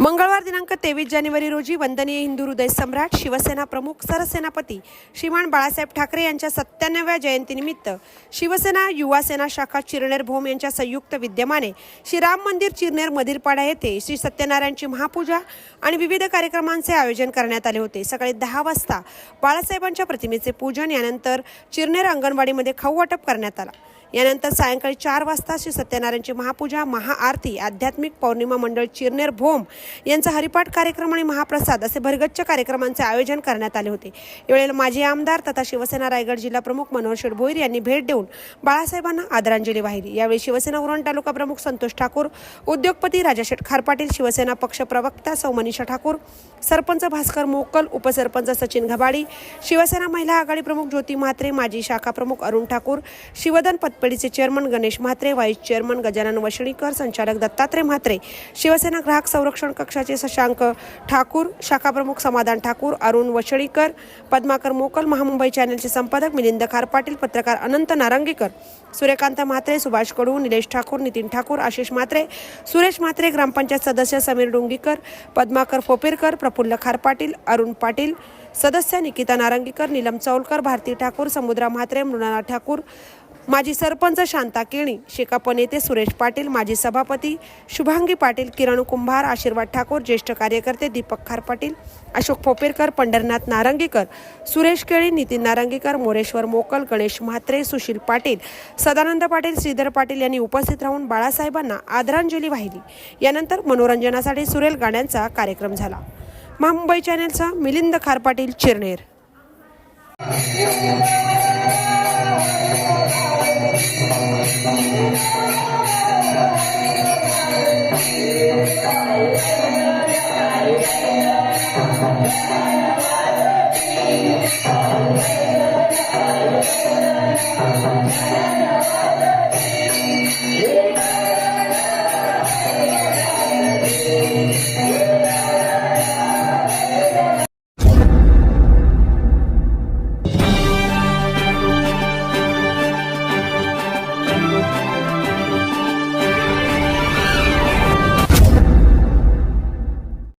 मंगळवार दिनांक 23 जानेवारी रोजी वंदनीय हिंदू हृदय सम्राट शिवसेना प्रमुख सरसेनापती श्रीमान बाळासाहेब ठाकरे यांच्या 97व्या जयंतीनिमित्त शिवसेना युवा सेना शाखा चिरनेर भोम यांच्या संयुक्त विद्यमाने श्री राम मंदिर चिरनेर मधीरपाडा येथे श्री सत्यनारायणची महापूजा आणि विविध कार्यक्रमांचे आयोजन करण्यात आले होते। सकाळी 10 वाजता बाळासाहेबांच्या प्रतिमेचे पूजन, यानंतर चिरनेर अंगणवाडीमध्ये खाऊ वाटप करण्यात आला। यानंतर सायंकाळी 4 वाजता श्री सत्यनारायणची महापूजा, महाआरती, आध्यात्मिक पौर्णिमा मंडळ चिरनेर भोम यांचा हरिपाठ कार्यक्रम आणि महाप्रसाद असे भरगच्च कार्यक्रमांचे आयोजन करण्यात आले होते। यावेळी माजी आमदार तथा शिवसेना रायगड जिल्हा प्रमुख मनोहर शेठ भोईर यांनी भेट देऊन बाळासाहेबांना आदरांजली वाहिली। यावेळी शिवसेना उरण तालुका प्रमुख संतोष ठाकूर, उद्योगपती राजाशेठ खारपाटील, शिवसेना पक्ष प्रवक्ता सौ मनीषा ठाकूर, सरपंच भास्कर मोकल, उपसरपंच सचिन घबाडी, शिवसेना महिला आघाडी प्रमुख ज्योती म्हात्रे, माजी शाखा प्रमुख अरुण ठाकूर, शिवदन पतपेढीचे chairman Ganesh Mhatre, vice chairman Gajanan Vashnikar, संचालक दत्तात्रय म्हात्रे, शिवसेना ग्राहक संरक्षण कक्षाचे शशांक ठाकूर, शाखा प्रमुख समाधान ठाकूर, अरुण वशणीकर, पद्माकर मोकल, महामुंबई चॅनलचे संपादक मिलिंद खारपाटील, पत्रकार अनंत नारंगीकर, सूर्यकांत म्हात्रे, सुभाष कडू, निलेश ठाकूर, नितीन ठाकूर, आशिष म्हात्रे, सुरेश म्हात्रे, ग्रामपंचायत सदस्य समीर डोंगीकर, पद्माकर फोपेरकर, प्रफुल्ल खारपाटील, अरुण पाटील, सदस्य निकिता नारंगीकर, नीलम चौलकर, भारती ठाकूर, समुद्रा म्हात्रे, मृणाला ठाकूर, माजी सरपंच शांता केणी, शेकाप नेते सुरेश पाटील, माजी सभापती शुभांगी पाटील, किरण कुंभार, आशीर्वाद ठाकूर, ज्येष्ठ कार्यकर्ते दीपक खारपाटील, अशोक फोपेरकर, पंढरनाथ नारंगीकर, सुरेश केळी, नितीन नारंगीकर, मोरेश्वर मोकल, गणेश म्हात्रे, सुशील पाटील, सदानंद पाटील, श्रीधर पाटील यांनी उपस्थित राहून बाळासाहेबांना आदरांजली वाहिली। यानंतर मनोरंजनासाठी सुरेल गाण्यांचा कार्यक्रम झाला। महामुंबई चॅनलचा मिलिंद खारपाटील, चिरनेर। Thank you.